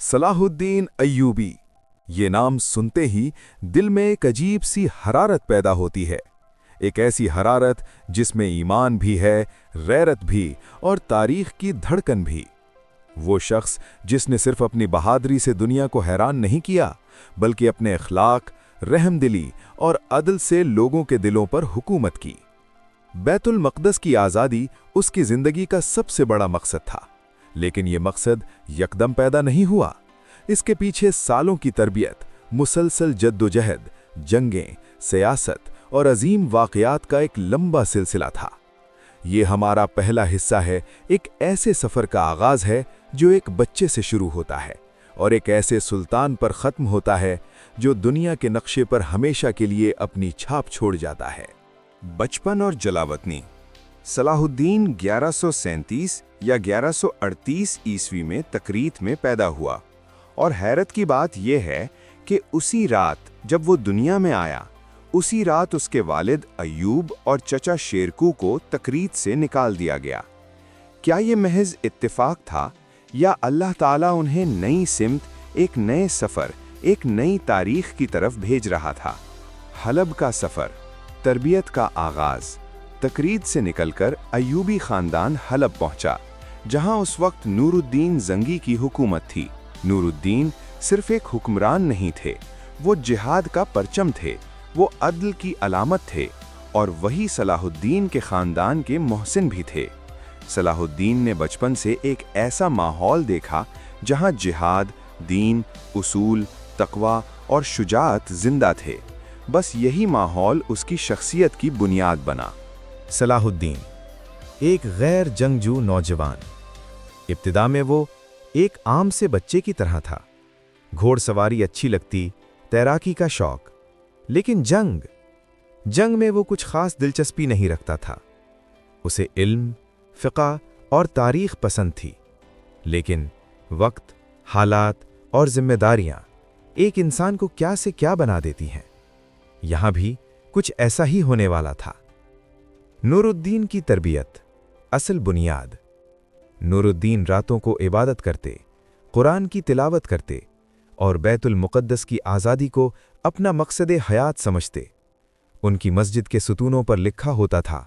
صلاح الدین ایوبی، یہ نام سنتے ہی دل میں ایک عجیب سی حرارت پیدا ہوتی ہے، ایک ایسی حرارت جس میں ایمان بھی ہے، غیرت بھی اور تاریخ کی دھڑکن بھی۔ وہ شخص جس نے صرف اپنی بہادری سے دنیا کو حیران نہیں کیا، بلکہ اپنے اخلاق، رحم دلی اور عدل سے لوگوں کے دلوں پر حکومت کی۔ بیت المقدس کی آزادی اس کی زندگی کا سب سے بڑا مقصد تھا، لیکن یہ مقصد یکدم پیدا نہیں ہوا۔ اس کے پیچھے سالوں کی تربیت، مسلسل جدوجہد، جنگیں، سیاست اور عظیم واقعات کا ایک لمبا سلسلہ تھا۔ یہ ہمارا پہلا حصہ ہے، ایک ایسے سفر کا آغاز ہے جو ایک بچے سے شروع ہوتا ہے اور ایک ایسے سلطان پر ختم ہوتا ہے جو دنیا کے نقشے پر ہمیشہ کے لیے اپنی چھاپ چھوڑ جاتا ہے۔ بچپن اور جلاوطنی۔ صلاح الدین 1137 یا 1138 عیسوی میں تکریت میں پیدا ہوا، اور حیرت کی بات یہ ہے کہ اسی رات جب وہ دنیا میں آیا، اسی رات اس کے والد ایوب اور چچا شیرکو کو تکریت سے نکال دیا گیا۔ کیا یہ محض اتفاق تھا یا اللہ تعالیٰ انہیں نئی سمت، ایک نئے سفر، ایک نئی تاریخ کی طرف بھیج رہا تھا؟ حلب کا سفر، تربیت کا آغاز۔ تکریت سے نکل کر ایوبی خاندان حلب پہنچا، جہاں اس وقت نور الدین زنگی کی حکومت تھی۔ نور الدین صرف ایک حکمران نہیں تھے، وہ جہاد کا پرچم تھے، وہ عدل کی علامت تھے، اور وہی صلاح الدین کے خاندان کے محسن بھی تھے۔ صلاح الدین نے بچپن سے ایک ایسا ماحول دیکھا جہاں جہاد، دین، اصول، تقوی اور شجاعت زندہ تھے۔ بس یہی ماحول اس کی شخصیت کی بنیاد بنا۔ صلاح الدین ایک غیر جنگجو نوجوان۔ ابتدا میں وہ ایک عام سے بچے کی طرح تھا، گھوڑ سواری اچھی لگتی، تیراکی کا شوق، لیکن جنگ میں وہ کچھ خاص دلچسپی نہیں رکھتا تھا۔ اسے علم، فقہ اور تاریخ پسند تھی، لیکن وقت، حالات اور ذمہ داریاں ایک انسان کو کیا سے کیا بنا دیتی ہیں۔ یہاں بھی کچھ ایسا ہی ہونے والا تھا۔ نور الدین کی تربیت، اصل بنیاد۔ نور الدین راتوں کو عبادت کرتے، قرآن کی تلاوت کرتے اور بیت المقدس کی آزادی کو اپنا مقصد حیات سمجھتے۔ ان کی مسجد کے ستونوں پر لکھا ہوتا تھا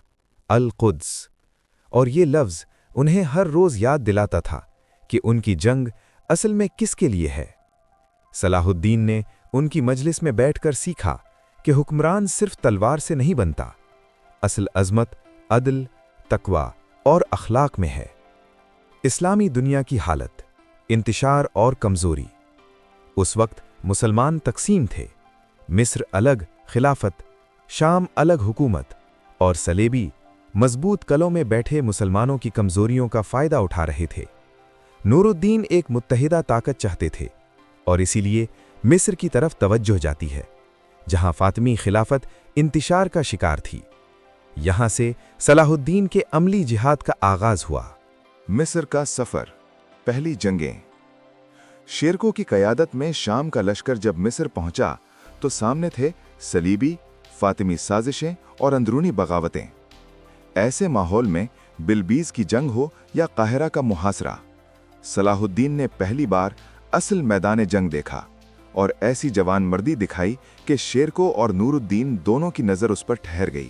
القدس، اور یہ لفظ انہیں ہر روز یاد دلاتا تھا کہ ان کی جنگ اصل میں کس کے لیے ہے۔ صلاح الدین نے ان کی مجلس میں بیٹھ کر سیکھا کہ حکمران صرف تلوار سے نہیں بنتا، اصل عظمت عدل، تقوی اور اخلاق میں ہے۔ اسلامی دنیا کی حالت، انتشار اور کمزوری۔ اس وقت مسلمان تقسیم تھے، مصر الگ خلافت، شام الگ حکومت، اور صلیبی مضبوط قلعوں میں بیٹھے مسلمانوں کی کمزوریوں کا فائدہ اٹھا رہے تھے۔ نور الدین ایک متحدہ طاقت چاہتے تھے، اور اسی لیے مصر کی طرف توجہ جاتی ہے، جہاں فاطمی خلافت انتشار کا شکار تھی۔ یہاں سے صلاح الدین کے عملی جہاد کا آغاز ہوا۔ مصر کا سفر، پہلی جنگیں۔ شیرکو کی قیادت میں شام کا لشکر جب مصر پہنچا تو سامنے تھے صلیبی، فاطمی سازشیں اور اندرونی بغاوتیں۔ ایسے ماحول میں بلبیس کی جنگ ہو یا قاہرہ کا محاصرہ، صلاح الدین نے پہلی بار اصل میدان جنگ دیکھا اور ایسی جوان مردی دکھائی کہ شیرکو اور نور الدین دونوں کی نظر اس پر ٹھہر گئی۔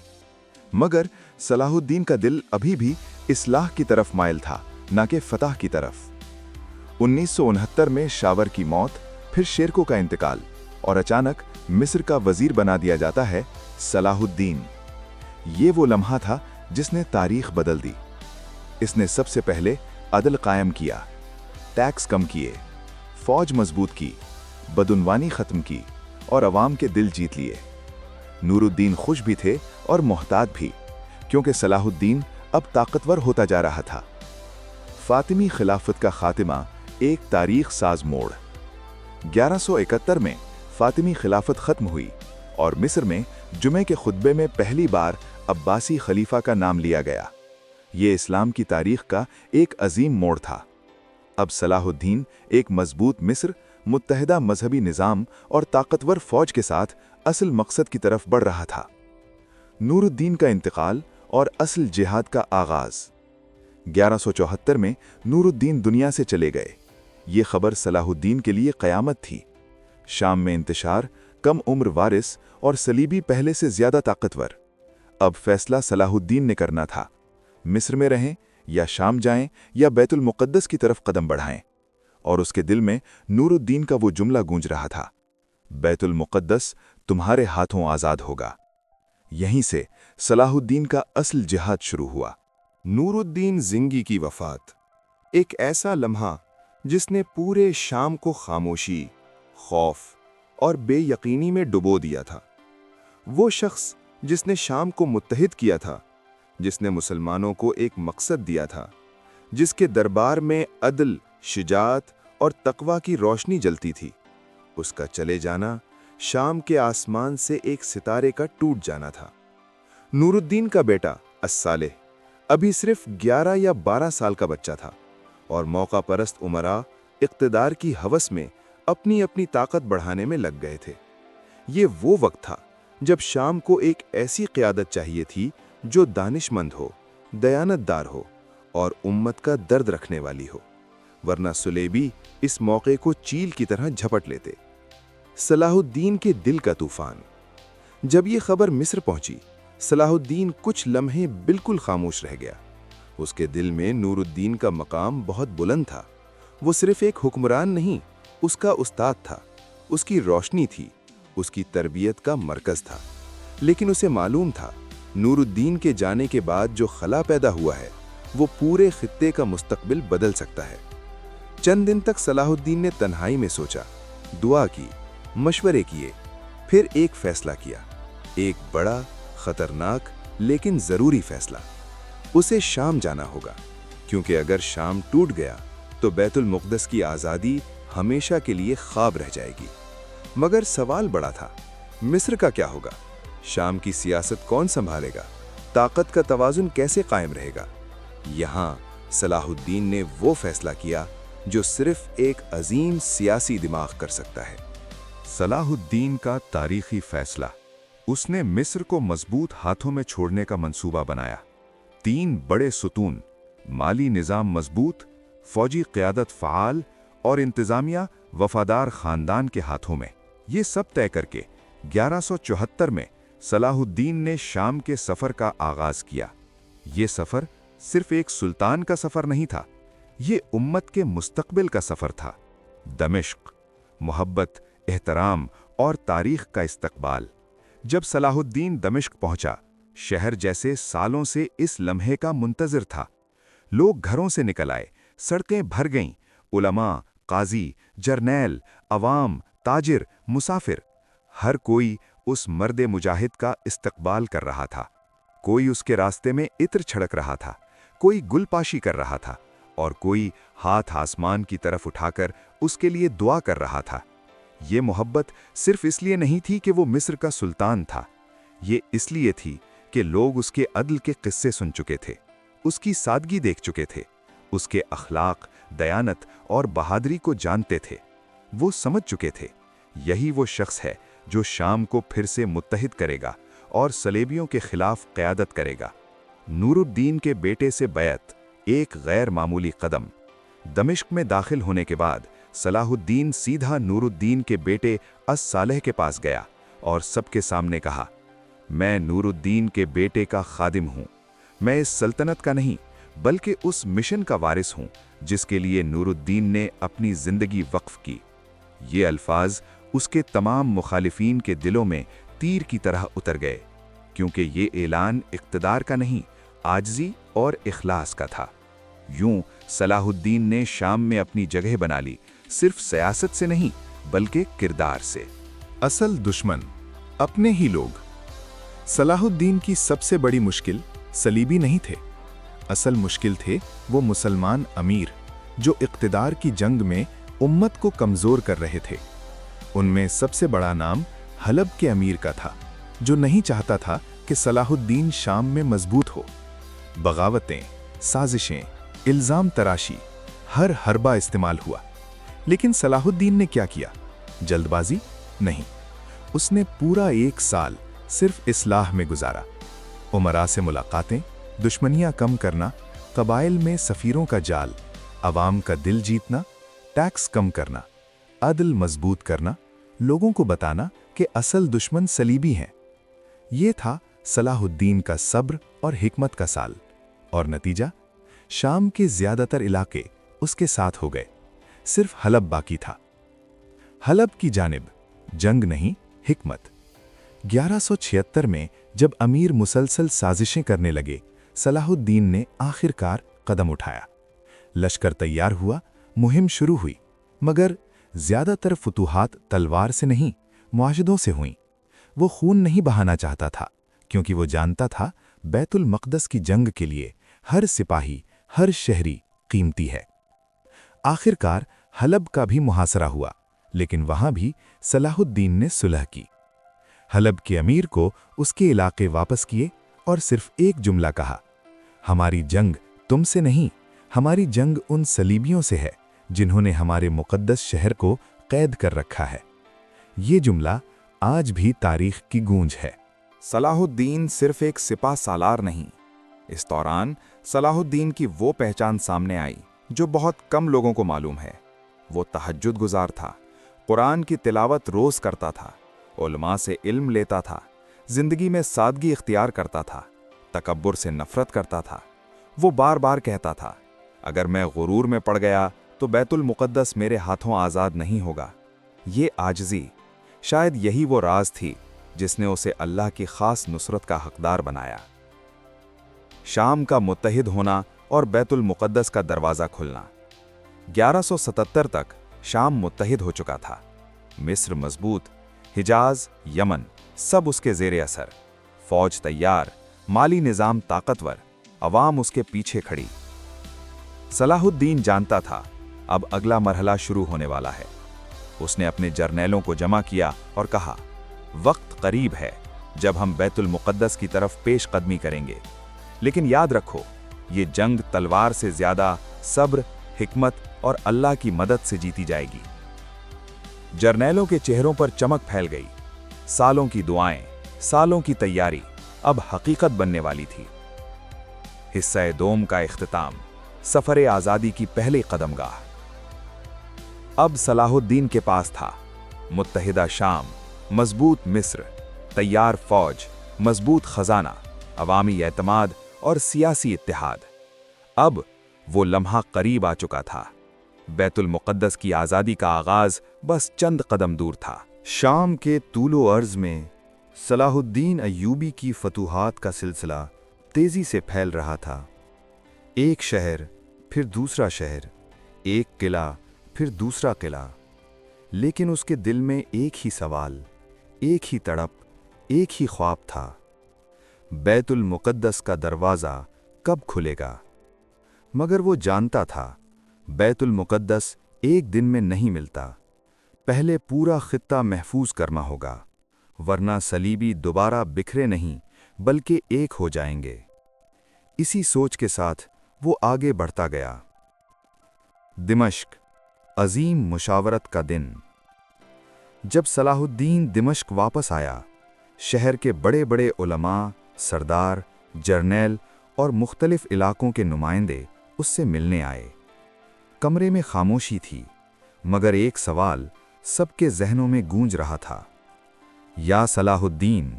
مگر صلاح الدین کا دل ابھی بھی اصلاح کی طرف مائل تھا، نہ کہ فتح کی طرف۔ 1969 میں شاور کی موت، پھر شیرکو کا انتقال، اور اچانک مصر کا وزیر بنا دیا جاتا ہے صلاح الدین۔ یہ وہ لمحہ تھا جس نے تاریخ بدل دی۔ اس نے سب سے پہلے عدل قائم کیا، ٹیکس کم کیے، فوج مضبوط کی، بدعنوانی ختم کی اور عوام کے دل جیت لیے۔ نور الدین خوش بھی تھے اور محتاط بھی، کیونکہ صلاح الدین اب طاقتور ہوتا جا رہا تھا۔ فاطمی خلافت کا خاتمہ، ایک تاریخ ساز موڑ۔ 1171 میں فاطمی خلافت ختم ہوئی اور مصر میں جمعے کے خطبے میں پہلی بار عباسی خلیفہ کا نام لیا گیا۔ یہ اسلام کی تاریخ کا ایک عظیم موڑ تھا۔ اب صلاح الدین ایک مضبوط مصر، متحدہ مذہبی نظام اور طاقتور فوج کے ساتھ اصل مقصد کی طرف بڑھ رہا تھا۔ نور الدین کا انتقال اور اصل جہاد کا آغاز۔ 1174 میں نور الدین دنیا سے چلے گئے۔ یہ خبر صلاح الدین کے لیے قیامت تھی۔ شام میں انتشار، کم عمر وارث اور صلیبی پہلے سے زیادہ طاقتور۔ اب فیصلہ صلاح الدین نے کرنا تھا، مصر میں رہیں یا شام جائیں یا بیت المقدس کی طرف قدم بڑھائیں۔ اور اس کے دل میں نور الدین کا وہ جملہ گونج رہا تھا، بیت المقدس تمہارے ہاتھوں آزاد ہوگا۔ یہیں سے صلاح الدین کا اصل جہاد شروع ہوا۔ نور الدین زنگی کی وفات ایک ایسا لمحہ جس نے پورے شام کو خاموشی، خوف اور بے یقینی میں ڈبو دیا تھا۔ وہ شخص جس نے شام کو متحد کیا تھا، جس نے مسلمانوں کو ایک مقصد دیا تھا، جس کے دربار میں عدل، شجاعت اور تقوی کی روشنی جلتی تھی، اس کا چلے جانا شام کے آسمان سے ایک ستارے کا ٹوٹ جانا تھا۔ نور الدین کا بیٹا الصالح ابھی صرف 11 یا 12 سال کا بچہ تھا، اور موقع پرست امراء اقتدار کی ہوس میں اپنی اپنی طاقت بڑھانے میں لگ گئے تھے۔ یہ وہ وقت تھا جب شام کو ایک ایسی قیادت چاہیے تھی جو دانش مند ہو، دیانت دار ہو اور امت کا درد رکھنے والی ہو، ورنہ صلیبی اس موقع کو چیل کی طرح جھپٹ لیتے۔ صلاح الدین کے دل کا طوفان۔ جب یہ خبر مصر پہنچی، صلاح الدین کچھ لمحے بالکل خاموش رہ گیا۔ اس کے دل میں نور الدین کا مقام بہت بلند تھا۔ وہ صرف ایک حکمران نہیں، اس کا استاد تھا، اس کی روشنی تھی، اس کی تربیت کا مرکز تھا۔ لیکن اسے معلوم تھا، نور الدین کے جانے کے بعد جو خلا پیدا ہوا ہے، وہ پورے خطے کا مستقبل بدل سکتا ہے۔ چند دن تک صلاح الدین نے تنہائی میں سوچا، دعا کی، مشورے کیے، پھر ایک فیصلہ کیا، ایک بڑا، خطرناک لیکن ضروری فیصلہ۔ اسے شام جانا ہوگا، کیونکہ اگر شام ٹوٹ گیا تو بیت المقدس کی آزادی ہمیشہ کے لیے خواب رہ جائے گی۔ مگر سوال بڑا تھا، مصر کا کیا ہوگا؟ شام کی سیاست کون سنبھالے گا؟ طاقت کا توازن کیسے قائم رہے گا؟ یہاں صلاح الدین نے وہ فیصلہ کیا جو صرف ایک عظیم سیاسی دماغ کر سکتا ہے۔ صلاح الدین کا تاریخی فیصلہ۔ اس نے مصر کو مضبوط ہاتھوں میں چھوڑنے کا منصوبہ بنایا۔ 3 بڑے ستون، مالی نظام مضبوط، فوجی قیادت فعال اور انتظامیہ وفادار خاندان کے ہاتھوں میں۔ یہ سب طے کر کے 1174 میں صلاح الدین نے شام کے سفر کا آغاز کیا۔ یہ سفر صرف ایک سلطان کا سفر نہیں تھا، یہ امت کے مستقبل کا سفر تھا۔ دمشق، محبت، احترام اور تاریخ کا استقبال۔ جب صلاح الدین دمشق پہنچا، شہر جیسے سالوں سے اس لمحے کا منتظر تھا۔ لوگ گھروں سے نکل آئے، سڑکیں بھر گئیں، علماء، قاضی، جرنیل، عوام، تاجر، مسافر، ہر کوئی اس مرد مجاہد کا استقبال کر رہا تھا۔ کوئی اس کے راستے میں عطر چھڑک رہا تھا، کوئی گل پاشی کر رہا تھا، اور کوئی ہاتھ آسمان کی طرف اٹھا کر اس کے لیے دعا کر رہا تھا۔ یہ محبت صرف اس لیے نہیں تھی کہ وہ مصر کا سلطان تھا، یہ اس لیے تھی کہ لوگ اس کے عدل کے قصے سن چکے تھے، اس کی سادگی دیکھ چکے تھے، اس کے اخلاق، دیانت اور بہادری کو جانتے تھے۔ وہ سمجھ چکے تھے، یہی وہ شخص ہے جو شام کو پھر سے متحد کرے گا اور صلیبیوں کے خلاف قیادت کرے گا۔ نور الدین کے بیٹے سے بیعت، ایک غیر معمولی قدم۔ دمشق میں داخل ہونے کے بعد صلاح الدین سیدھا نور الدین کے بیٹے الصالح کے پاس گیا اور سب کے سامنے کہا، میں نور الدین کے بیٹے کا خادم ہوں، میں اس سلطنت کا نہیں بلکہ اس مشن کا وارث ہوں جس کے لیے نور الدین نے اپنی زندگی وقف کی۔ یہ الفاظ اس کے تمام مخالفین کے دلوں میں تیر کی طرح اتر گئے، کیونکہ یہ اعلان اقتدار کا نہیں، عاجزی اور اخلاص کا تھا۔ یوں صلاح الدین نے شام میں اپنی جگہ بنا لی، صرف سیاست سے نہیں بلکہ کردار سے۔ اصل دشمن اپنے ہی لوگ۔ صلاح الدین کی سب سے بڑی مشکل صلیبی نہیں تھے، اصل مشکل تھے وہ مسلمان امیر جو اقتدار کی جنگ میں امت کو کمزور کر رہے تھے۔ ان میں سب سے بڑا نام حلب کے امیر کا تھا، جو نہیں چاہتا تھا کہ صلاح الدین شام میں مضبوط ہو۔ بغاوتیں، سازشیں، الزام تراشی، ہر حربہ استعمال ہوا، لیکن صلاح الدین نے کیا کیا؟ جلد بازی نہیں، اس نے پورا 1 سال صرف اصلاح میں گزارا۔ امراء سے ملاقاتیں، دشمنیاں کم کرنا، قبائل میں سفیروں کا جال، عوام کا دل جیتنا، टैक्स कम करना, अदल मजबूत करना, लोगों को बताना कि असल दुश्मन सलीबी हैं। ये था सलाहुद्दीन का सब्र और हिकमत का साल, और नतीजा, शाम के ज्यादातर इलाके उसके साथ हो गए, सिर्फ हलब बाकी था। हलब की जानिब जंग नहीं, हिकमत। 1176 में जब अमीर मुसलसल साजिशें करने लगे, सलाहुद्दीन ने आखिरकार कदम उठाया। लश्कर तैयार हुआ, मुहिम शुरू हुई, मगर ज्यादातर फुतूहात तलवार से नहीं, मुआहिदों से हुईं। वो खून नहीं बहाना चाहता था, क्योंकि वो जानता था बैतुल मक़दस की जंग के लिए हर सिपाही, हर शहरी कीमती है। आखिरकार हलब का भी मुहासरा हुआ, लेकिन वहां भी सलाहुद्दीन ने सुलह की। हलब के अमीर को उसके इलाके वापस किए और सिर्फ एक जुमला कहा, हमारी जंग तुमसे नहीं, हमारी जंग उन सलीबियों से है जिन्होंने हमारे मुक़द्दस शहर को कैद कर रखा है। ये जुमला आज भी तारीख की गूंज है। सलाहुद्दीन सिर्फ एक सिपा सालार नहीं। इस दौरान सलाहुद्दीन की वो पहचान सामने आई जो बहुत कम लोगों को मालूम है। वो तहज्जुद गुजार था, कुरान की तिलावत रोज़ करता था, उलमा से इल्म लेता था, जिंदगी में सादगी इख्तियार करता था, तकब्बुर से नफरत करता था। वो बार बार कहता था, अगर मैं गुरूर में पड़ गया तो बैतुल मुक़द्दस मेरे हाथों आज़ाद नहीं होगा। ये आजिज़ी, शायद यही वो राज थी जिसने उसे अल्लाह की ख़ास नुसरत का हकदार बनाया। शाम का मुत्तहिद होना और बैतुल मुक़द्दस का दरवाज़ा खुलना। 1177 तक शाम मुत्तहिद हो चुका था। मिस्र मजबूत, हिजाज, यमन सब उसके ज़ेरे असर। फौज तैयार, माली निज़ाम ताकतवर, अवाम उसके पीछे खड़ी। सलाहुद्दीन जानता था अब अगला मरहला शुरू होने वाला है। उसने अपने जर्नैलों को जमा किया और कहा, वक्त करीब है जब हम बैतुल मुक़द्दस की तरफ पेश कदमी करेंगे, लेकिन याद रखो, ये जंग तलवार से ज्यादा सब्र, हिकमत और अल्लाह की मदद से जीती जाएगी। जर्नैलों के चेहरों पर चमक फैल गई। सालों की दुआएं, सालों की तैयारी अब हकीकत बनने वाली थी। हिस्सा दोम का इख्तिताम, सफर आज़ादी की पहली कदमगाह। अब सलाहुद्दीन के पास था मुत्तहिदा शाम, मजबूत मिस्र, तैयार फौज, मजबूत खजाना, अवामी एतमाद और सियासी इत्तेहाद। अब वो लम्हा करीब आ चुका था। बैतुल मुक़द्दस की आज़ादी का आगाज बस चंद कदम दूर था। शाम के तूलो अर्ज में सलाहुद्दीन अय्यूबी की फतूहात का सिलसिला तेजी से फैल रहा था। एक शहर, फिर दूसरा शहर, एक किला, फिर दूसरा किला। लेकिन उसके दिल में एक ही सवाल, एक ही तड़प, एक ही ख्वाब था, बैतुल मुक़द्दस का दरवाज़ा कब खुलेगा। मगर वो जानता था बैतुल मुक़द्दस एक दिन में नहीं मिलता। पहले पूरा खित्ता महफूज करना होगा, वरना सलीबी दोबारा बिखरे नहीं बल्कि एक हो जाएंगे। इसी सोच के साथ वो आगे बढ़ता गया। दिमश्क, अजीम मुशावरत का दिन। जब सलाहुद्दीन दिमश्क वापस आया, शहर के बड़े बड़े उलमा, सरदार, जर्नैल और मुख्तलिफ इलाकों के नुमाइंदे उससे मिलने आए। कमरे में खामोशी थी, मगर एक सवाल सबके जहनों में गूंज रहा था, या सलाहुद्दीन,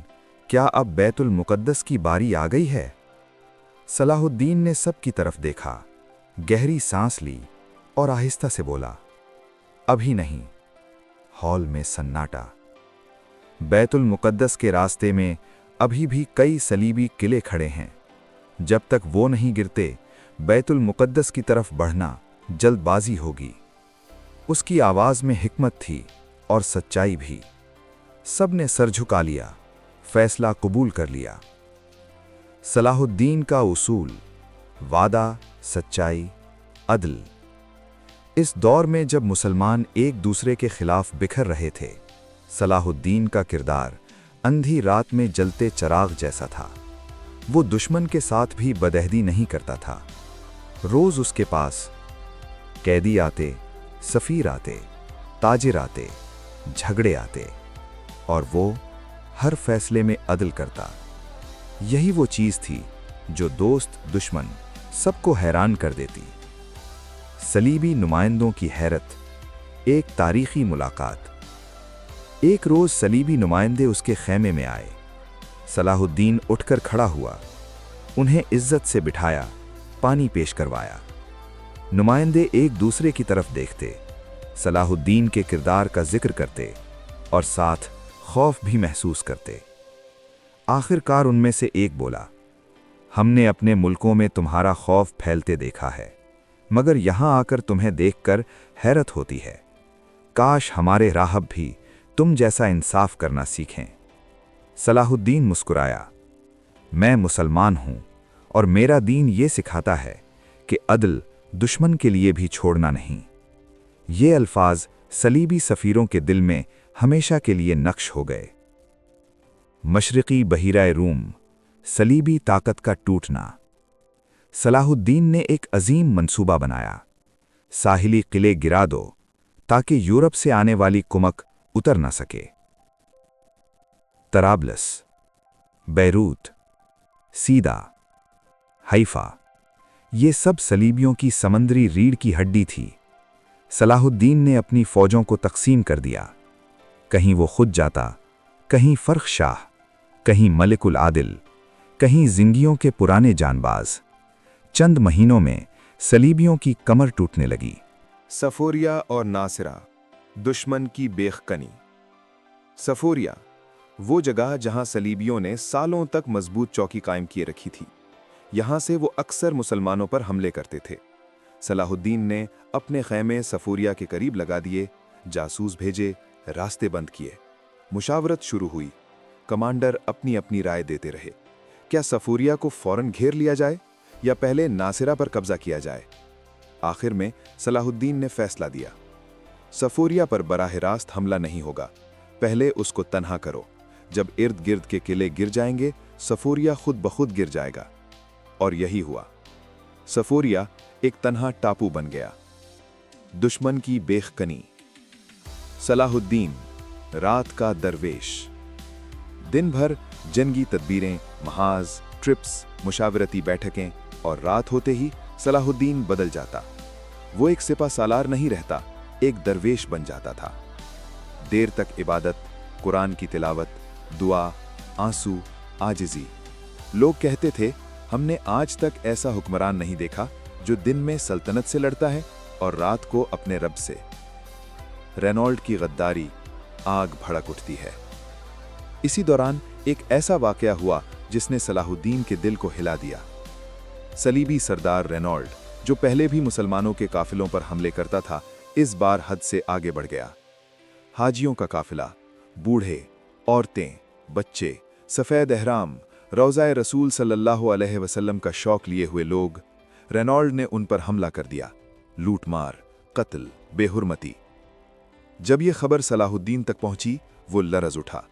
क्या अब बैतुल मुक़द्दस की बारी आ गई है? सलाहुद्दीन ने सबकी तरफ देखा, गहरी सांस ली और आहिस्ता से बोला, अभी नहीं। हॉल में सन्नाटा। बैतुल मुक़द्दस के रास्ते में अभी भी कई सलीबी किले खड़े हैं। जब तक वो नहीं गिरते, बैतुल मुक़द्दस की तरफ बढ़ना जल्दबाजी होगी। उसकी आवाज़ में हिकमत थी और सच्चाई भी। सब ने सर झुका लिया, फैसला कबूल कर लिया। सलाहुद्दीन का उसूल, वादा, सच्चाई, अदल। इस दौर में जब मुसलमान एक दूसरे के खिलाफ बिखर रहे थे, सलाहुद्दीन का किरदार अंधी रात में जलते चराग जैसा था। वो दुश्मन के साथ भी बदअहदी नहीं करता था। रोज उसके पास कैदी आते, सफीर आते, ताजिर आते, झगड़े आते, और वो हर फैसले में अदल करता। यही वो चीज थी जो दोस्त दुश्मन सबको हैरान कर देती। सलीबी नुमाइंदों की हैरत, एक तारीखी मुलाकात। एक रोज सलीबी नुमाइंदे उसके खैमे में आए। सलाहुद्दीन उठकर खड़ा हुआ, उन्हें इज्जत से बिठाया, पानी पेश करवाया। नुमाइंदे एक दूसरे की तरफ देखते, सलाहुद्दीन के किरदार का जिक्र करते और साथ खौफ भी महसूस करते। आखिरकार उनमें से एक बोला, हमने अपने मुल्कों में तुम्हारा खौफ फैलते देखा है, मगर यहां आकर तुम्हें देखकर हैरत होती है। काश हमारे राहब भी तुम जैसा इंसाफ करना सीखें। सलाहुद्दीन मुस्कुराया, मैं मुसलमान हूं और मेरा दीन ये सिखाता है कि अदल दुश्मन के लिए भी छोड़ना नहीं। ये अल्फाज सलीबी सफ़ीरों के दिल में हमेशा के लिए नक्श हो गए। मशरिकी बहीराए रूम, सलीबी ताकत का टूटना। सलाहुद्दीन ने एक अजीम मंसूबा बनाया। साहिली किले गिरा दो ताकि यूरोप से आने वाली कुमक उतर न सके। तराबलस, बैरूत, सीदा, हैफा, ये सब सलीबियों की समंदरी रीढ़ की हड्डी थी। सलाहुद्दीन ने अपनी फौजों को तकसीम कर दिया। कहीं वो खुद जाता, कहीं फर्ख शाह, कहीं मलिकुल आदिल, कहीं जिंगियों के पुराने जानबाज। चंद महीनों में सलीबियों की कमर टूटने लगी। सफोरिया और नासिरा, दुश्मन की बेखकनी। सफोरिया, वो जगह जहां सलीबियों ने सालों तक मजबूत चौकी कायम किए रखी थी। यहां से वो अक्सर मुसलमानों पर हमले करते थे। सलाहुद्दीन ने अपने खैमे सफोरिया के करीब लगा दिए, जासूस भेजे, रास्ते बंद किए। मुशावरत शुरू हुई। कमांडर अपनी अपनी राय देते रहे। क्या सफोरिया को फौरन घेर लिया जाए या पहले नासिरा पर कब्जा किया जाए? आखिर में सलाहुद्दीन ने फैसला दिया, सफोरिया पर बराह रास्त हमला नहीं होगा, पहले उसको तन्हा करो। जब इर्द गिर्द के किले गिर जाएंगे, सफोरिया खुद ब खुद गिर जाएगा। और यही हुआ। सफोरिया एक तन्हा टापू बन गया। दुश्मन की बेखकनी। सलाहुद्दीन, रात का दरवेश। दिन भर जंगी तदबीरें, महाज, ट्रिप्स, मुशावरती बैठकें, और रात होते ही सलाहुद्दीन बदल जाता। वो एक सिपा सालार नहीं रहता, एक दरवेश बन जाता था। देर तक इबादत, कुरान की तिलावत, दुआ, आंसू, आजिज़ी। लोग कहते थे, हमने आज तक ऐसा हुक्मरान नहीं देखा जो दिन में सल्तनत से लड़ता है और रात को अपने रब से। रेनॉल्ड की गद्दारी, आग भड़क उठती है। इसी दौरान एक ऐसा वाकया हुआ जिसने सलाहुद्दीन के दिल को हिला दिया। सलीबी सरदार रेनॉल्ड, जो पहले भी मुसलमानों के काफिलों पर हमले करता था, इस बार हद से आगे बढ़ गया। हाजियों का काफिला, बूढ़े, औरतें, बच्चे, सफ़ेद एहराम, रौज़ाए रसूल सल्लल्लाहु अलैहि वसल्लम का शौक लिए हुए लोग। रेनॉल्ड ने उन पर हमला कर दिया। लूटमार, कत्ल, बेहुरमती। जब यह खबर सलाहुद्दीन तक पहुंची, वो लरज़ उठा।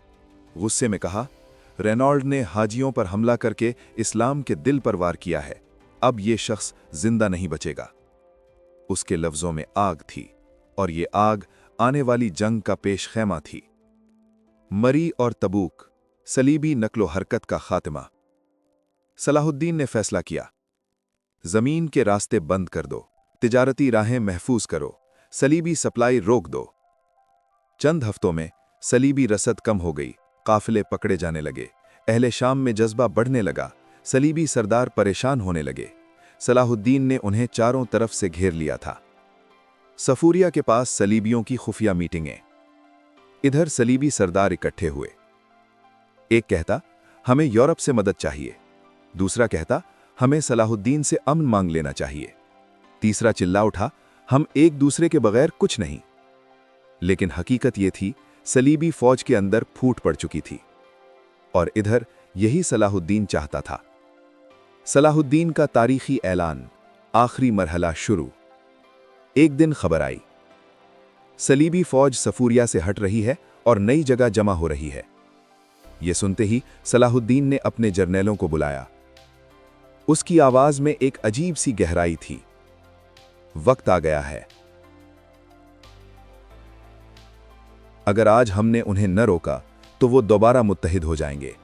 गुस्से में कहा, रेनॉल्ड ने हाजियों पर हमला करके इस्लाम के दिल पर वार किया है, अब ये शख्स जिंदा नहीं बचेगा। उसके लफ्जों में आग थी, और ये आग आने वाली जंग का पेश खैमा थी। मरी और तबूक, सलीबी नक्लो हरकत का खात्मा। सलाहुद्दीन ने फैसला किया, जमीन के रास्ते बंद कर दो, तिजारती राहें महफूज करो, सलीबी सप्लाई रोक दो। चंद हफ्तों में सलीबी रसद कम हो गई, काफिले पकड़े जाने लगे, अहले शाम में जज्बा बढ़ने लगा, सलीबी सरदार परेशान होने लगे। सलाहुद्दीन ने उन्हें चारों तरफ से घेर लिया था। सफूरिया के पास सलीबियों की खुफिया मीटिंगें। इधर सलीबी सरदार इकट्ठे हुए। एक कहता, हमें यूरोप से मदद चाहिए। दूसरा कहता, हमें सलाहुद्दीन से अमन मांग लेना चाहिए। तीसरा चिल्ला उठा, हम एक दूसरे के बगैर कुछ नहीं। लेकिन हकीकत यह थी, सलीबी फौज के अंदर फूट पड़ चुकी थी, और इधर यही सलाहुद्दीन चाहता था। सलाहुद्दीन का तारीखी ऐलान, आखिरी मरहला शुरू। एक दिन खबर आई, सलीबी फौज सफूरिया से हट रही है और नई जगह जमा हो रही है। यह सुनते ही सलाहुद्दीन ने अपने जर्नैलों को बुलाया। उसकी आवाज में एक अजीब सी गहराई थी। वक्त आ गया है। अगर आज हमने उन्हें न रोका तो वो दोबारा मुत्तहिद हो जाएंगे।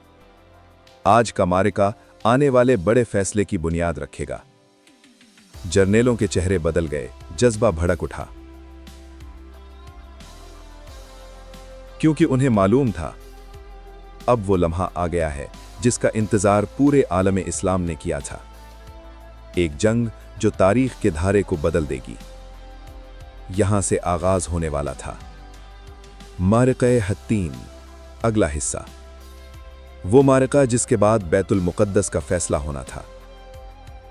आज का मारिका आने वाले बड़े फैसले की बुनियाद रखेगा। जर्नेलों के चेहरे बदल गए, जज्बा भड़क उठा, क्योंकि उन्हें मालूम था अब वो लम्हा आ गया है जिसका इंतजार पूरे आलम इस्लाम ने किया था। एक जंग जो तारीख के धारे को बदल देगी। यहां से आगाज होने वाला था मारक़े हत्तीन, अगला हिस्सा। वो मारका जिसके बाद बैतुल मुक़द्दस का फैसला होना था।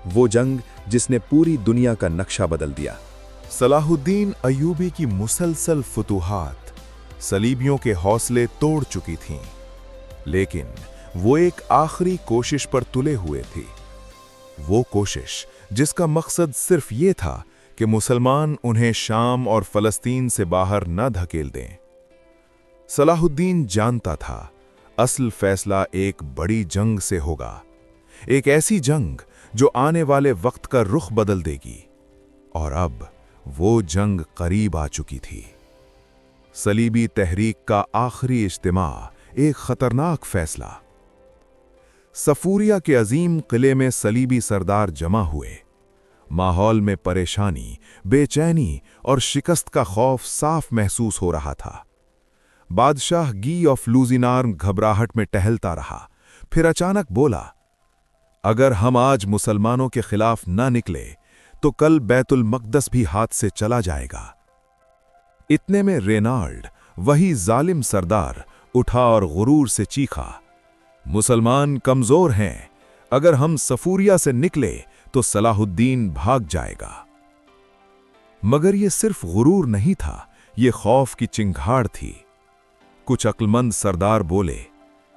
वो जंग जिसने पूरी दुनिया का नक्शा बदल दिया। सलाहुद्दीन अय्यूबी की मुसलसल फुतूहात सलीबियों के हौसले तोड़ चुकी थीं, लेकिन वो एक आखिरी कोशिश पर तुले हुए थे। वो कोशिश जिसका मकसद सिर्फ ये था कि मुसलमान उन्हें शाम और फलस्तीन से बाहर न धकेल दें। सलाहुद्दीन जानता था असल फैसला एक बड़ी जंग से होगा, एक ऐसी जंग जो आने वाले वक्त का रुख बदल देगी। और अब वो जंग करीब आ चुकी थी। सलीबी तहरीक का आखिरी इज्तिमा, एक खतरनाक फैसला। सफूरिया के अजीम किले में सलीबी सरदार जमा हुए। माहौल में परेशानी, बेचैनी और शिकस्त का खौफ साफ महसूस हो रहा था। बादशाह गी ऑफ लूजिनार घबराहट में टहलता रहा, फिर अचानक बोला, अगर हम आज मुसलमानों के खिलाफ न निकले तो कल बैतुल मक़दस भी हाथ से चला जाएगा। इतने में रेनाल्ड, वही जालिम सरदार, उठा और गुरूर से चीखा, मुसलमान कमजोर हैं, अगर हम सफूरिया से निकले तो सलाहुद्दीन भाग जाएगा। मगर यह सिर्फ गुरूर नहीं था, यह खौफ की चिंगाड़ थी। कुछ अक्लमंद सरदार बोले,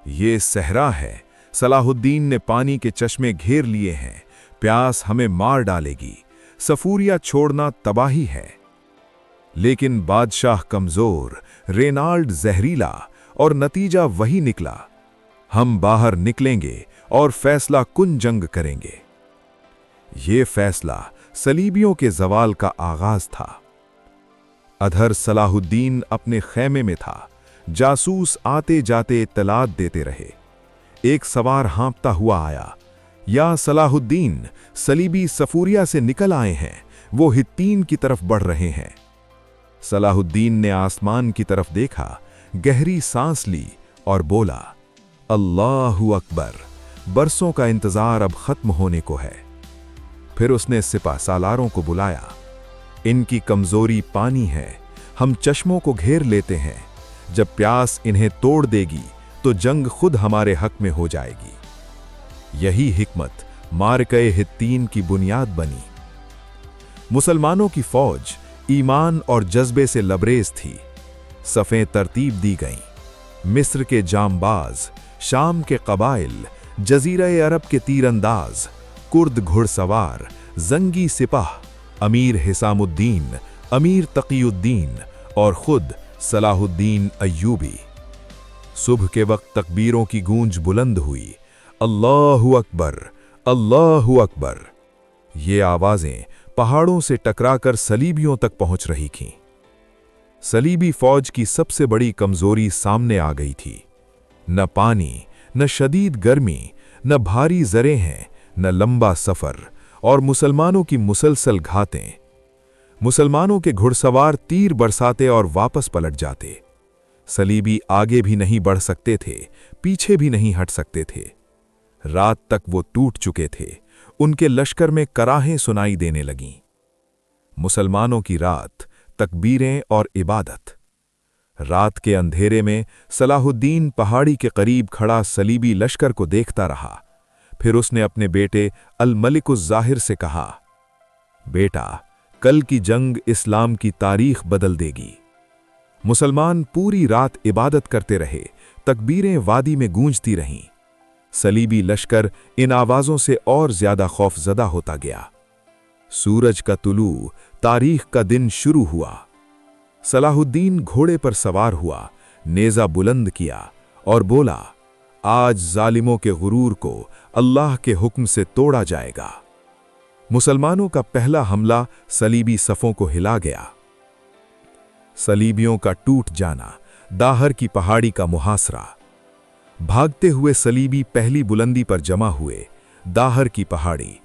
ये सहरा है, सलाहुद्दीन ने पानी के चश्मे घेर लिए हैं, प्यास हमें मार डालेगी, सफूरिया छोड़ना तबाही है। लेकिन बादशाह कमजोर, रेनाल्ड जहरीला, और नतीजा वही निकला। हम बाहर निकलेंगे और फैसला कुन जंग करेंगे। ये फैसला सलीबियों के जवाल का आगाज था। अधर सलाहुद्दीन अपने खैमे में था। जासूस आते जाते इत्तलात देते रहे। एक सवार हाँपता हुआ आया, या सलाहुद्दीन, सलीबी सफूरिया से निकल आए हैं, वो हित्तीन की तरफ बढ़ रहे हैं। सलाहुद्दीन ने आसमान की तरफ देखा, गहरी सांस ली और बोला, अल्लाहु अकबर, बरसों का इंतजार अब खत्म होने को है। फिर उसने सिपा सालारों को बुलाया, इनकी कमजोरी पानी है, हम चश्मों को घेर लेते हैं, जब प्यास इन्हें तोड़ देगी तो जंग खुद हमारे हक में हो जाएगी। यही हिकमत मारक़े हित्तीन की बुनियाद बनी। मुसलमानों की फौज ईमान और जज्बे से लबरेज थी। सफ़ें तरतीब दी गईं। मिस्र के जामबाज, शाम के कबाइल, जजीरा अरब के तीरंदाज, कुर्द घुड़सवार, जंगी सिपाह, अमीर हिसामुद्दीन, अमीर तकीउद्दीन और खुद सलाहुद्दीन अय्यूबी। सुबह के वक्त तकबीरों की गूंज बुलंद हुई, अल्लाहु अकबर, अल्लाहु अकबर। ये आवाजें पहाड़ों से टकराकर सलीबियों तक पहुंच रही थीं। सलीबी फौज की सबसे बड़ी कमजोरी सामने आ गई थी। न पानी, न शदीद गर्मी, न भारी जरें हैं, न लंबा सफर, और मुसलमानों की मुसलसल घातें। मुसलमानों के घुड़सवार तीर बरसाते और वापस पलट जाते। सलीबी आगे भी नहीं बढ़ सकते थे, पीछे भी नहीं हट सकते थे। रात तक वो टूट चुके थे। उनके लश्कर में कराहें सुनाई देने लगीं। मुसलमानों की रात, तकबीरें और इबादत। रात के अंधेरे में सलाहुद्दीन पहाड़ी के करीब खड़ा सलीबी लश्कर को देखता रहा। फिर उसने अपने बेटे अल मलिकुज़-ज़ाहिर से कहा, बेटा, कल की जंग इस्लाम की तारीख बदल देगी। मुसलमान पूरी रात इबादत करते रहे। तकबीरें वादी में गूंजती रहीं। सलीबी लश्कर इन आवाजों से और ज्यादा खौफजदा होता गया। सूरज का तुलू, तारीख का दिन शुरू हुआ। सलाहुद्दीन घोड़े पर सवार हुआ, नेजा बुलंद किया और बोला, आज जालिमों के गुरूर को अल्लाह के हुक्म से तोड़ा जाएगा। मुसलमानों का पहला हमला सलीबी सफ़ों को हिला गया। सलीबियों का टूट जाना, दाहर की पहाड़ी का मुहासरा। भागते हुए सलीबी पहली बुलंदी पर जमा हुए, दाहर की पहाड़ी।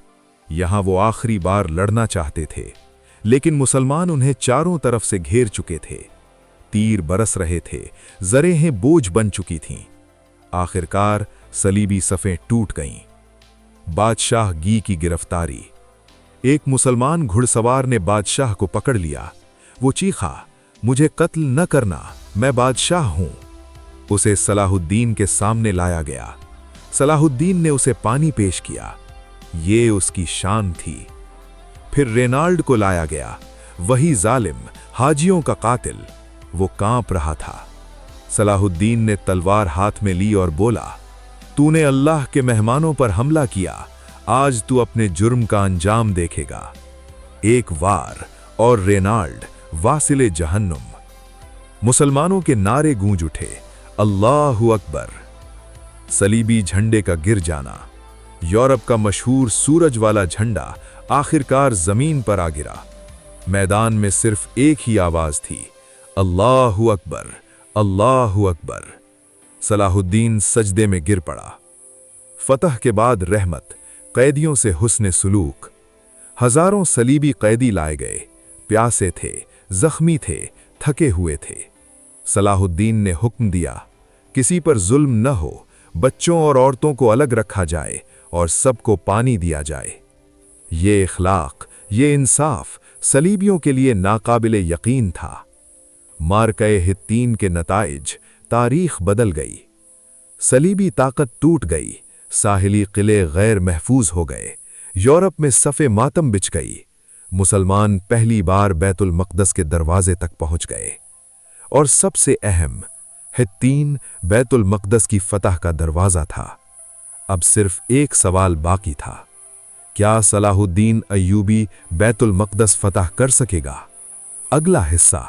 यहां वो आखिरी बार लड़ना चाहते थे, लेकिन मुसलमान उन्हें चारों तरफ से घेर चुके थे। तीर बरस रहे थे, जरेहें बोझ बन चुकी थीं। आखिरकार सलीबी सफ़ें टूट गईं। बादशाह गी की गिरफ्तारी। एक मुसलमान घुड़सवार ने बादशाह को पकड़ लिया। वो चीखा, मुझे कत्ल न करना, मैं बादशाह हूं। उसे सलाहुद्दीन के सामने लाया गया। सलाहुद्दीन ने उसे पानी पेश किया। ये उसकी शान थी। फिर रेनाल्ड को लाया गया, वही जालिम, हाजियों का कातिल। वो कांप रहा था। सलाहुद्दीन ने तलवार हाथ में ली और बोला, तूने अल्लाह के मेहमानों पर हमला किया, आज तू अपने जुर्म का अंजाम देखेगा। एक वार और रेनाल्ड वासिले जहन्नुम। मुसलमानों के नारे गूंज उठे, अल्लाहु अकबर। सलीबी झंडे का गिर जाना। यूरोप का मशहूर सूरज वाला झंडा आखिरकार जमीन पर आ गिरा। मैदान में सिर्फ एक ही आवाज थी, अल्लाहु अकबर, अल्लाहु अकबर। सलाहुद्दीन सजदे में गिर पड़ा। फतह के बाद रहमत, कैदियों से हुस्ने सुलूक। हजारों सलीबी कैदी लाए गए। प्यासे थे, जख्मी थे, थके हुए थे। सलाहुद्दीन ने हुक्म दिया, किसी पर जुल्म न हो, बच्चों और औरतों को अलग रखा जाए और सबको पानी दिया जाए। ये इखलाक, ये इंसाफ सलीबियों के लिए नाकाबिले यकीन था। मारके हित्तीन के नताइज, तारीख बदल गई। सलीबी ताकत टूट गई। साहिली किले गैर महफूज हो गए। यूरोप में सफ़े मातम बिछ गई। मुसलमान पहली बार बैतुल मक़दस के दरवाजे तक पहुंच गए। और सबसे अहम, हित्तीन बैतुल मक़दस की फतह का दरवाज़ा था। अब सिर्फ एक सवाल बाकी था, क्या सलाहुद्दीन अय्यूबी बैतुल मक़दस फतह कर सकेगा? अगला हिस्सा,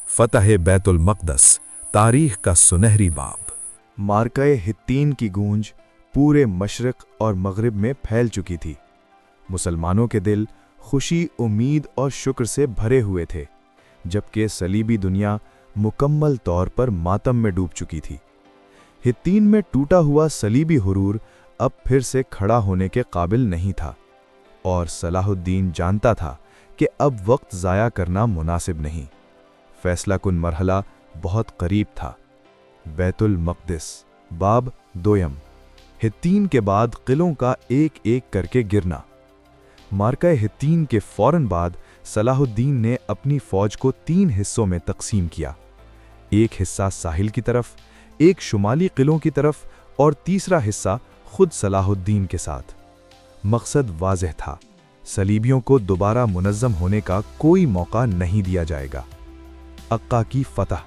फतह बैतुल मक़दस, तारीख का सुनहरी बाब। मारके हित्तीन की गूंज पूरे मशरिक़ और मग़रिब में फैल चुकी थी। मुसलमानों के दिल खुशी, उम्मीद और शुक्र से भरे हुए थे, जबकि सलीबी दुनिया मुकम्मल तौर पर मातम में डूब चुकी थी। हित्तीन में टूटा हुआ सलीबी हुरूर अब फिर से खड़ा होने के काबिल नहीं था, और सलाहुद्दीन जानता था कि अब वक्त ज़ाया करना मुनासिब नहीं। फैसला कुन मरहला बहुत करीब था। बैतुल मक़दिस, बाब दोयम। हित्तीन के बाद किलों का एक एक करके गिरना। मारका हित्तीन के फौरन बाद सलाहुद्दीन ने अपनी फौज को 3 हिस्सों में तकसीम किया। एक हिस्सा साहिल की तरफ, एक शुमाली किलों की तरफ और तीसरा हिस्सा खुद सलाहुद्दीन के साथ। मकसद वाज़ेह था, सलीबियों को दोबारा मुनज़्ज़म होने का कोई मौका नहीं दिया जाएगा। अक्का की फतह।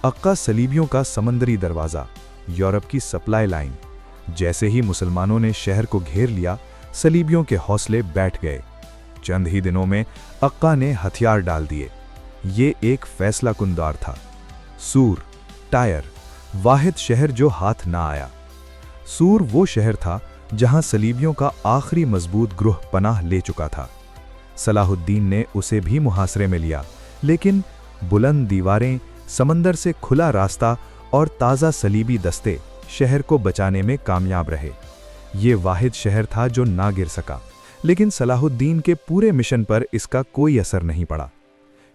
अक्का सलीबियों का समंदरी दरवाज़ा, यूरोप की सप्लाई लाइन। जैसे ही मुसलमानों ने शहर को घेर लिया, सलीबियों के हौसले बैठ गए। चंद ही दिनों में अक्का ने हथियार डाल दिए। ये एक फैसला कुंदार था। सूर, टायर, वाहिद शहर जो हाथ ना आया। सूर वो शहर था जहां सलीबियों का आखिरी मजबूत ग्रुह पनाह ले चुका था। सलाहुद्दीन ने उसे भी मुहासरे में लिया, लेकिन बुलंद दीवारें, समंदर से खुला रास्ता और ताज़ा सलीबी दस्ते शहर को बचाने में कामयाब रहे। ये वाहिद शहर था जो ना गिर सका, लेकिन सलाहुद्दीन के पूरे मिशन पर इसका कोई असर नहीं पड़ा,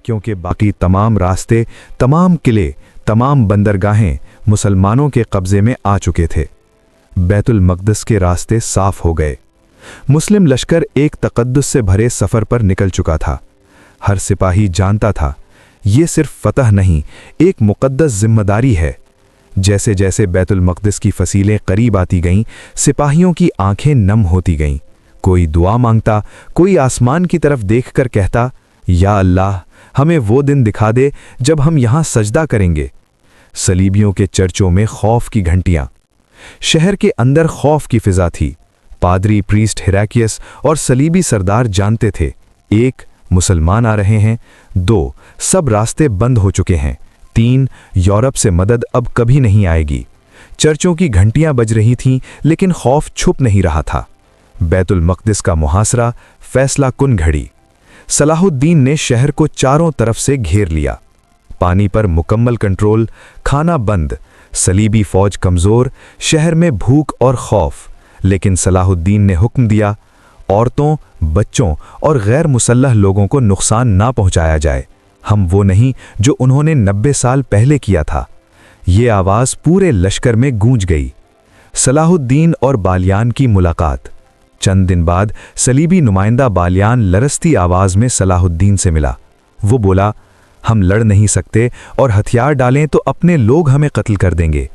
क्योंकि बाकी तमाम रास्ते, तमाम किले, तमाम बंदरगाहें मुसलमानों के कब्जे में आ चुके थे। बैतुल मक़दस के रास्ते साफ हो गए। मुस्लिम लश्कर एक तक़द्दुस से भरे सफ़र पर निकल चुका था। हर सिपाही जानता था, ये सिर्फ फतह नहीं, एक मुक़द्दस जिम्मेदारी है। जैसे जैसे बैतुल मक़दस की फसीलें करीब आती गईं, सिपाहियों की आंखें नम होती गईं। कोई दुआ मांगता, कोई आसमान की तरफ देखकर कहता, या अल्लाह, हमें वो दिन दिखा दे जब हम यहाँ सजदा करेंगे। सलीबियों के चर्चों में खौफ की घंटियां। शहर के अंदर खौफ की फिजा थी। पादरी, प्रीस्ट हिराकियस और सलीबी सरदार जानते थे, 1 मुसलमान आ रहे हैं, 2 सब रास्ते बंद हो चुके हैं, 3 यूरोप से मदद अब कभी नहीं आएगी। चर्चों की घंटियां बज रही थीं, लेकिन खौफ छुप नहीं रहा था। बैतुल मक़दिस का मुहासरा, फैसला कुन घड़ी। सलाहुद्दीन ने शहर को चारों तरफ से घेर लिया। पानी पर मुकम्मल कंट्रोल, खाना बंद, सलीबी फौज कमज़ोर, शहर में भूख और खौफ। लेकिन सलाहुद्दीन ने हुक्म दिया, عورتوں، بچوں اور غیر مسلح لوگوں کو نقصان نہ پہنچایا جائے۔ ہم وہ نہیں جو انہوں نے 90 سال پہلے کیا تھا۔ یہ آواز پورے لشکر میں گونج گئی۔ صلاح الدین اور بالیان کی ملاقات۔ چند دن بعد صلیبی نمائندہ بالیان لرزتی آواز میں صلاح الدین سے ملا۔ وہ بولا، ہم لڑ نہیں سکتے اور ہتھیار ڈالیں تو اپنے لوگ ہمیں قتل کر دیں گے،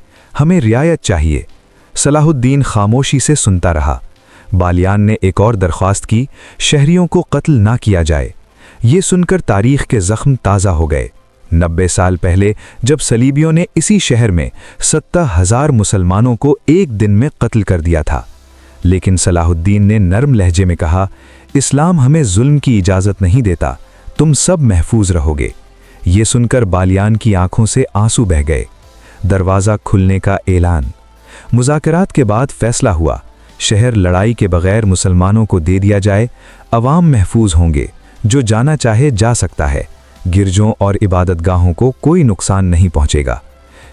ہمیں رعایت چاہیے۔ صلاح الدین خاموشی سے سنتا رہا۔ بالیان نے ایک اور درخواست کی، شہریوں کو قتل نہ کیا جائے۔ یہ سن کر تاریخ کے زخم تازہ ہو گئے۔ 90 سال پہلے جب صلیبیوں نے اسی شہر میں 70,000 مسلمانوں کو ایک دن میں قتل کر دیا تھا، لیکن صلاح الدین نے نرم لہجے میں کہا، اسلام ہمیں ظلم کی اجازت نہیں دیتا، تم سب محفوظ رہو گے۔ یہ سن کر بالیان کی آنکھوں سے آنسو بہہ گئے۔ دروازہ کھلنے کا اعلان۔ مذاکرات کے بعد فیصلہ ہوا، شہر لڑائی کے بغیر مسلمانوں کو دے دیا جائے، عوام محفوظ ہوں گے، جو جانا چاہے جا سکتا ہے، گرجوں اور عبادت گاہوں کو کوئی نقصان نہیں پہنچے گا۔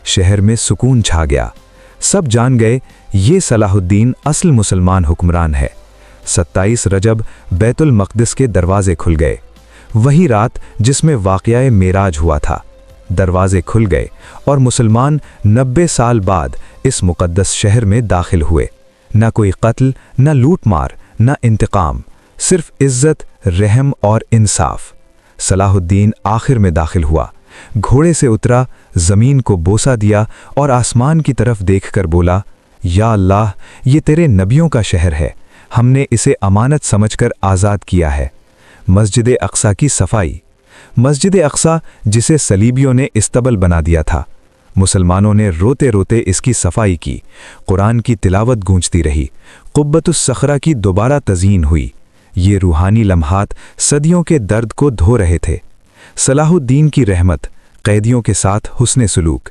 شہر میں سکون چھا گیا۔ سب جان گئے یہ صلاح الدین اصل مسلمان حکمران ہے۔ 27 رجب بیت المقدس کے دروازے کھل گئے۔ وہی رات جس میں واقعہ معراج ہوا تھا۔ دروازے کھل گئے اور مسلمان 90 سال بعد اس مقدس شہر میں داخل ہوئے۔ نہ کوئی قتل، نہ لوٹ مار، نہ انتقام، صرف عزت، رحم اور انصاف۔ صلاح الدین آخر میں داخل ہوا، گھوڑے سے اترا، زمین کو بوسہ دیا اور آسمان کی طرف دیکھ کر بولا، یا اللہ، یہ تیرے نبیوں کا شہر ہے، ہم نے اسے امانت سمجھ کر آزاد کیا ہے۔ مسجد اقصی کی صفائی۔ مسجد اقصی جسے صلیبیوں نے استبل بنا دیا تھا، مسلمانوں نے روتے روتے اس کی صفائی کی۔ قرآن کی تلاوت گونجتی رہی، قبۃ الصخرہ کی دوبارہ تزئین ہوئی۔ یہ روحانی لمحات صدیوں کے درد کو دھو رہے تھے۔ صلاح الدین کی رحمت، قیدیوں کے ساتھ حسن سلوک۔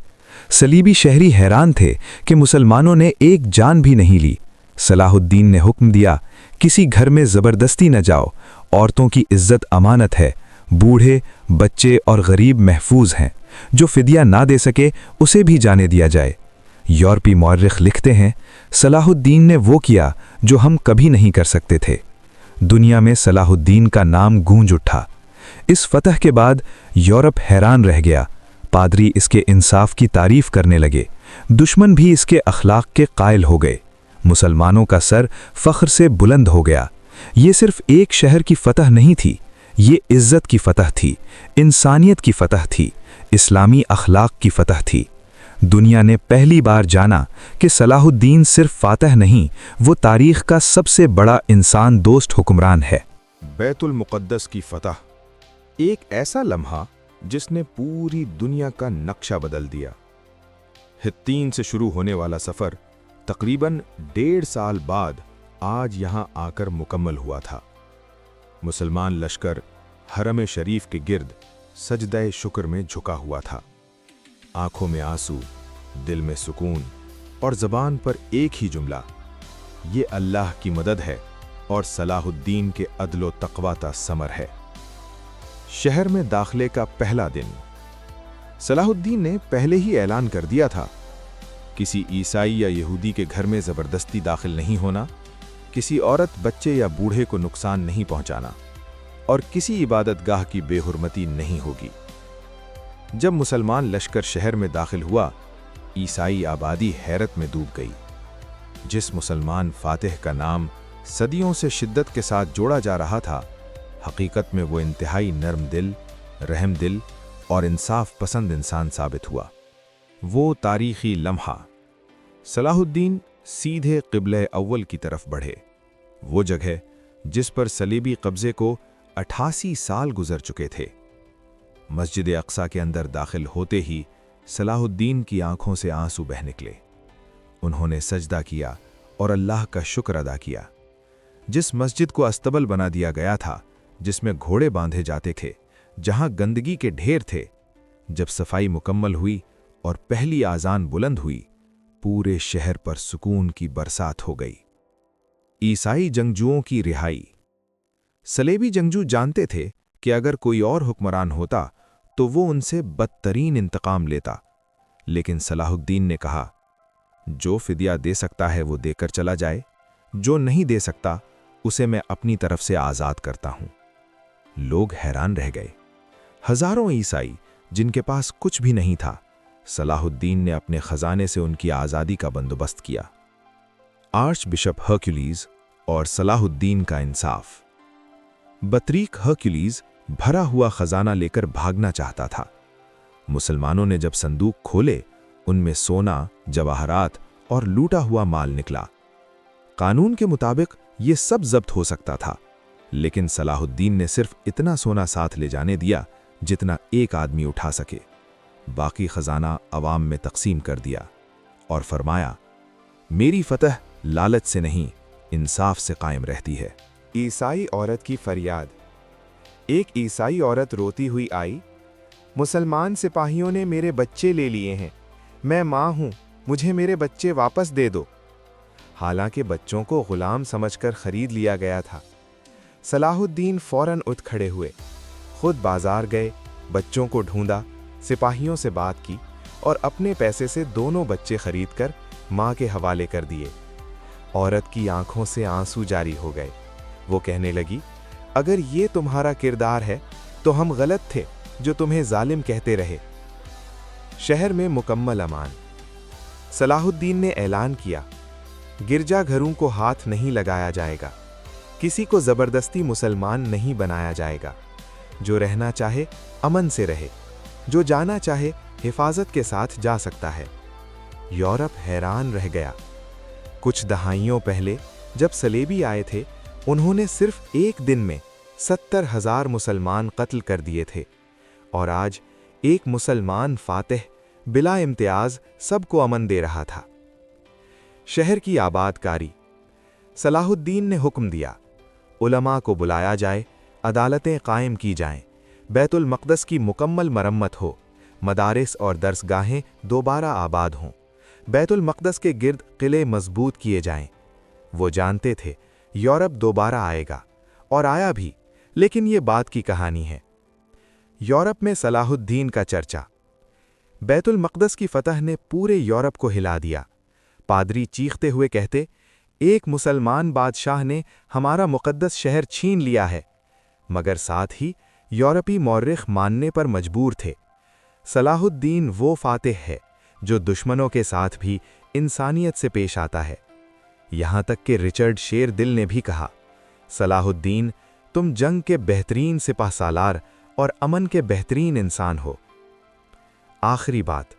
صلیبی شہری حیران تھے کہ مسلمانوں نے ایک جان بھی نہیں لی۔ صلاح الدین نے حکم دیا، کسی گھر میں زبردستی نہ جاؤ، عورتوں کی عزت امانت ہے، بوڑھے، بچے اور غریب محفوظ ہیں، جو فدیہ نہ دے سکے اسے بھی جانے دیا جائے۔ یورپی مورخ لکھتے ہیں، صلاح الدین نے وہ کیا جو ہم کبھی نہیں کر سکتے تھے۔ دنیا میں صلاح الدین کا نام گونج اٹھا۔ اس فتح کے بعد یورپ حیران رہ گیا۔ پادری اس کے انصاف کی تعریف کرنے لگے، دشمن بھی اس کے اخلاق کے قائل ہو گئے۔ مسلمانوں کا سر فخر سے بلند ہو گیا۔ یہ صرف ایک شہر کی فتح نہیں تھی، یہ عزت کی فتح تھی، انسانیت کی فتح تھی، اسلامی اخلاق کی فتح تھی۔ دنیا نے پہلی بار جانا کہ صلاح الدین صرف فاتح نہیں، وہ تاریخ کا سب سے بڑا انسان دوست حکمران ہے۔ بیت المقدس کی فتح، ایک ایسا لمحہ جس نے پوری دنیا کا نقشہ بدل دیا۔ ہتین سے شروع ہونے والا سفر تقریباً 1.5 سال بعد آج یہاں آ کر مکمل ہوا تھا۔ مسلمان لشکر حرم شریف کے گرد سجدہ شکر میں جھکا ہوا تھا۔ آنکھوں میں آنسو، دل میں سکون اور زبان پر ایک ہی جملہ، یہ اللہ کی مدد ہے اور صلاح الدین کے عدل و تقویٰ کا ثمر ہے۔ شہر میں داخلے کا پہلا دن۔ صلاح الدین نے پہلے ہی اعلان کر دیا تھا، کسی عیسائی یا یہودی کے گھر میں زبردستی داخل نہیں ہونا، کسی عورت، بچے یا بوڑھے کو نقصان نہیں پہنچانا، اور کسی عبادت گاہ کی بے حرمتی نہیں ہوگی۔ جب مسلمان لشکر شہر میں داخل ہوا، عیسائی آبادی حیرت میں ڈوب گئی۔ جس مسلمان فاتح کا نام صدیوں سے شدت کے ساتھ جوڑا جا رہا تھا، حقیقت میں وہ انتہائی نرم دل، رحم دل اور انصاف پسند انسان ثابت ہوا۔ وہ تاریخی لمحہ۔ صلاح الدین سیدھے قبلہ اول کی طرف بڑھے، وہ جگہ جس پر صلیبی قبضے کو 88 سال گزر چکے تھے۔ مسجد اقصی کے اندر داخل ہوتے ہی صلاح الدین کی آنکھوں سے آنسو بہہ نکلے۔ انہوں نے سجدہ کیا اور اللہ کا شکر ادا کیا۔ جس مسجد کو استبل بنا دیا گیا تھا، جس میں گھوڑے باندھے جاتے تھے، جہاں گندگی کے ڈھیر تھے، جب صفائی مکمل ہوئی اور پہلی آذان بلند ہوئی، پورے شہر پر سکون کی برسات ہو گئی۔ عیسائی جنگجوؤں کی رہائی۔ صلیبی جنگجو جانتے تھے کہ اگر کوئی اور حکمران ہوتا تو وہ ان سے بدترین انتقام لیتا، لیکن صلاح الدین نے کہا، جو فدیہ دے سکتا ہے وہ دے کر چلا جائے، جو نہیں دے سکتا اسے میں اپنی طرف سے آزاد کرتا ہوں۔ لوگ حیران رہ گئے۔ ہزاروں عیسائی جن کے پاس کچھ بھی نہیں تھا، صلاح الدین نے اپنے خزانے سے ان کی آزادی کا بندوبست کیا۔ آرچ بشپ ہرکیولیز اور صلاح الدین کا انصاف۔ بطریق ہرکیولیز بھرا ہوا خزانہ لے کر بھاگنا چاہتا تھا۔ مسلمانوں نے جب صندوق کھولے، ان میں سونا، جواہرات اور لوٹا ہوا مال نکلا۔ قانون کے مطابق یہ سب ضبط ہو سکتا تھا، لیکن صلاح الدین نے صرف اتنا سونا ساتھ لے جانے دیا جتنا ایک آدمی اٹھا سکے۔ باقی خزانہ عوام میں تقسیم کر دیا اور فرمایا، میری فتح لالچ سے نہیں، انصاف سے قائم رہتی ہے۔ عیسائی عورت کی فریاد۔ ایک عیسائی عورت روتی ہوئی آئی، مسلمان سپاہیوں نے میرے بچے لے لیے ہیں، میں ماں ہوں، مجھے میرے بچے واپس دے دو۔ حالانکہ بچوں کو غلام سمجھ کر خرید لیا گیا تھا۔ صلاح الدین فوراً اٹھ کھڑے ہوئے، خود بازار گئے، بچوں کو ڈھونڈا، سپاہیوں سے بات کی اور اپنے پیسے سے دونوں بچے خرید کر ماں کے حوالے کر دیے۔ عورت کی آنکھوں سے آنسو جاری ہو گئے۔ وہ کہنے لگی، اگر یہ تمہارا کردار ہے تو ہم غلط تھے جو تمہیں ظالم کہتے رہے۔ شہر میں مکمل امان۔ صلاح الدین نے اعلان کیا، گرجا گھروں کو ہاتھ نہیں لگایا جائے گا، کسی کو زبردستی مسلمان نہیں بنایا جائے گا۔ جو رہنا چاہے امن سے رہے، جو جانا چاہے حفاظت کے ساتھ جا سکتا ہے۔ یورپ حیران رہ گیا۔ کچھ دہائیوں پہلے جب صلیبی آئے تھے، انہوں نے صرف ایک دن میں 70,000 مسلمان قتل کر دیے تھے، اور آج ایک مسلمان فاتح بلا امتیاز سب کو امن دے رہا تھا۔ شہر کی آباد کاری۔ صلاح الدین نے حکم دیا، علماء کو بلایا جائے، عدالتیں قائم کی جائیں، بیت المقدس کی مکمل مرمت ہو، مدارس اور درسگاہیں دوبارہ آباد ہوں، بیت المقدس کے گرد قلعے مضبوط کیے جائیں۔ وہ جانتے تھے یورپ دوبارہ آئے گا، اور آیا بھی، لیکن یہ بات کی کہانی ہے۔ یورپ میں صلاح الدین کا چرچا۔ بیت المقدس کی فتح نے پورے یورپ کو ہلا دیا۔ پادری چیختے ہوئے کہتے، ایک مسلمان بادشاہ نے ہمارا مقدس شہر چھین لیا ہے، مگر ساتھ ہی یورپی مورخ ماننے پر مجبور تھے، صلاح الدین وہ فاتح ہے جو دشمنوں کے ساتھ بھی انسانیت سے پیش آتا ہے۔ یہاں تک کہ رچرڈ شیر دل نے بھی کہا، صلاح الدین، تم جنگ کے بہترین سپہ سالار اور امن کے بہترین انسان ہو۔ آخری بات،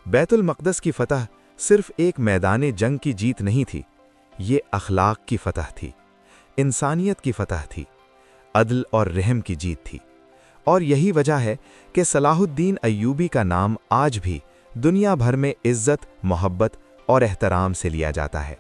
بیت المقدس کی فتح صرف ایک میدان جنگ کی جیت نہیں تھی، یہ اخلاق کی فتح تھی، انسانیت کی فتح تھی، عدل اور رحم کی جیت تھی، اور یہی وجہ ہے کہ صلاح الدین ایوبی کا نام آج بھی دنیا بھر میں عزت، محبت اور احترام سے لیا جاتا ہے۔